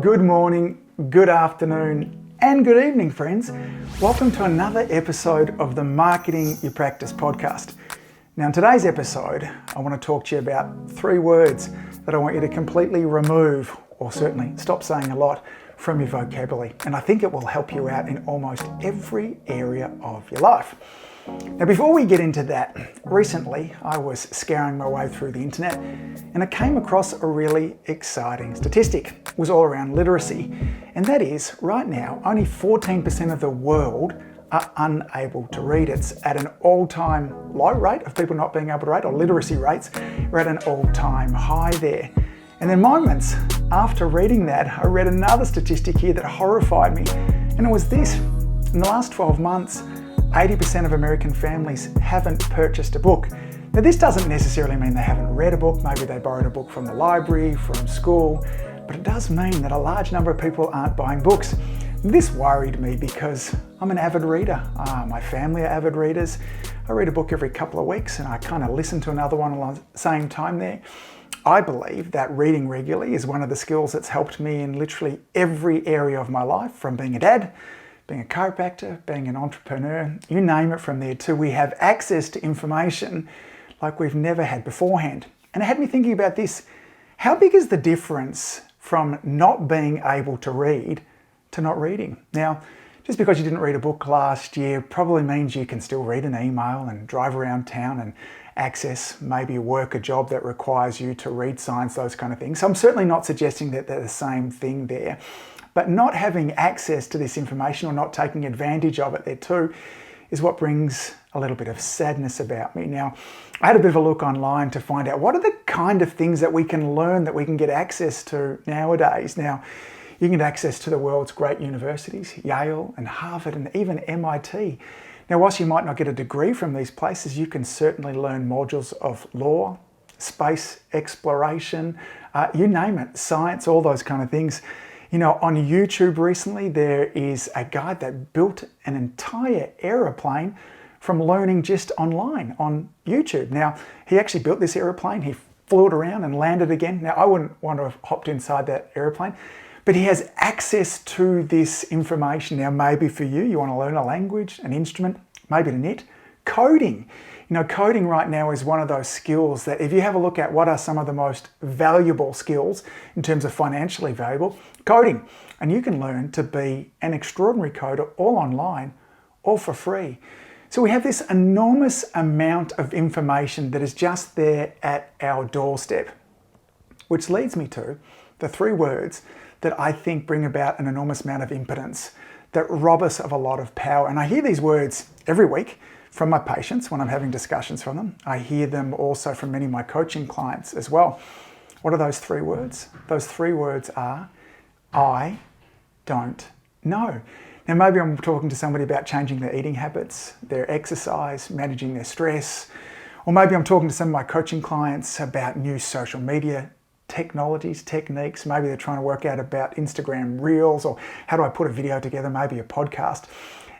Good morning, good afternoon, and good evening, friends. Welcome to another episode of the Marketing You Practice podcast. Now, in today's episode, I want to talk to you about 3 words that I want you to completely remove, or certainly stop saying a lot, from your vocabulary. And I think it will help you out in almost every area of your life. Now, before we get into that, recently I was scouring my way through the internet and I came across a really exciting statistic. It was all around literacy, and that is, right now, only 14% of the world are unable to read. It's at an all-time low rate of people not being able to read, or literacy rates are at an all-time high there. And then moments after reading that, I read another statistic here that horrified me, and it was this: in the last 12 months, 80% of American families haven't purchased a book. Now, this doesn't necessarily mean they haven't read a book. Maybe they borrowed a book from the library, from school, but it does mean that a large number of people aren't buying books. This worried me because I'm an avid reader. My family are avid readers. I read a book every couple of weeks and I kind of listen to another one at the same time there. I believe that reading regularly is one of the skills that's helped me in literally every area of my life, from being a dad, being a chiropractor, being an entrepreneur, you name it from there too. We have access to information like we've never had beforehand. And it had me thinking about this: how big is the difference from not being able to read to not reading? Now, just because you didn't read a book last year probably means you can still read an email and drive around town and access maybe work a job that requires you to read signs, those kind of things. So I'm certainly not suggesting that they're the same thing there. But not having access to this information, or not taking advantage of it there too, is what brings a little bit of sadness about me. Now, I had a bit of a look online to find out what are the kind of things that we can learn, that we can get access to nowadays. Now, you can get access to the world's great universities, Yale and Harvard and even MIT. Now, whilst you might not get a degree from these places, you can certainly learn modules of law, space exploration, you name it, science, all those kind of things. You know, on YouTube recently, there is a guy that built an entire aeroplane from learning just online on YouTube. Now, he actually built this aeroplane, he flew it around and landed again. Now, I wouldn't want to have hopped inside that aeroplane, but he has access to this information. Now, maybe for you, you want to learn a language, an instrument, maybe to knit, coding. You know, coding right now is one of those skills that if you have a look at what are some of the most valuable skills in terms of financially valuable, coding. And you can learn to be an extraordinary coder all online, all for free. So we have this enormous amount of information that is just there at our doorstep, which leads me to the 3 words that I think bring about an enormous amount of impotence, that rob us of a lot of power. And I hear these words every week from my patients when I'm having discussions from them. I hear them also from many of my coaching clients as well. What are those 3 words? Those 3 words are, I don't know. Now, maybe I'm talking to somebody about changing their eating habits, their exercise, managing their stress, or maybe I'm talking to some of my coaching clients about new social media technologies, techniques. Maybe they're trying to work out about Instagram Reels, or how do I put a video together, maybe a podcast.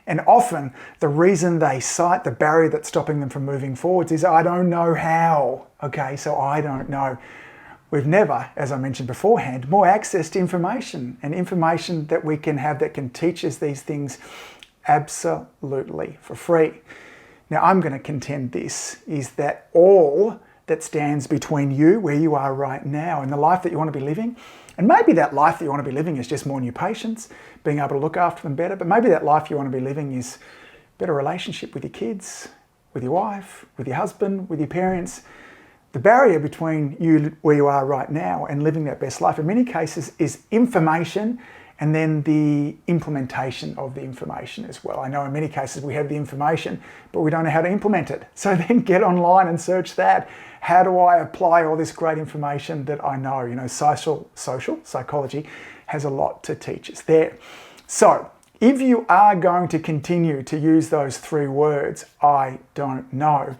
And often the reason they cite the barrier that's stopping them from moving forwards is, I don't know how. Okay, so I don't know. We've never, as I mentioned beforehand, more access to information, and information that we can have that can teach us these things absolutely for free. Now, I'm going to contend this is that all that stands between you, where you are right now, and the life that you want to be living, and maybe that life that you want to be living is just more new patients, being able to look after them better, but maybe that life you want to be living is better relationship with your kids, with your wife, with your husband, with your parents. The barrier between you, where you are right now, and living that best life in many cases is information, and then the implementation of the information as well. I know in many cases we have the information, but we don't know how to implement it. So then get online and search that. How do I apply all this great information that I know? You know, social psychology has a lot to teach us there. So if you are going to continue to use those 3 words, I don't know,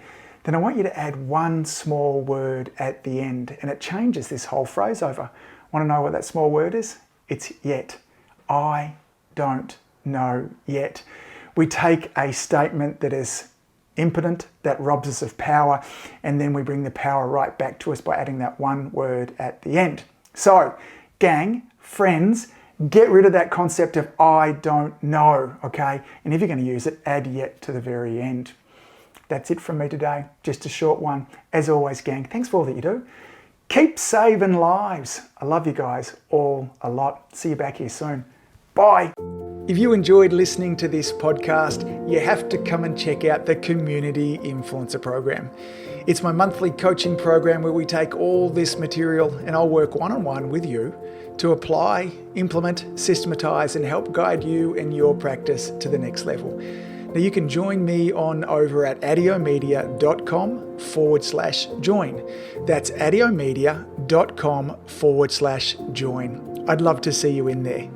then I want you to add one small word at the end, and it changes this whole phrase over. Want to know what that small word is? It's yet. I don't know yet. We take a statement that is impotent, that robs us of power, and then we bring the power right back to us by adding that one word at the end. So, gang, friends, Get rid of that concept of I don't know, okay? And if you're going to use it, add yet to the very end. That's it from me today. Just a short one. As always, gang, thanks for all that you do. Keep saving lives. I love you guys all a lot. See you back here soon. Bye. If you enjoyed listening to this podcast, you have to come and check out the Community Influencer Program. It's my monthly coaching program where we take all this material and I'll work one-on-one with you to apply, implement, systematize, and help guide you and your practice to the next level. Now you can join me on over at adiomedia.com/join. That's adiomedia.com/join. I'd love to see you in there.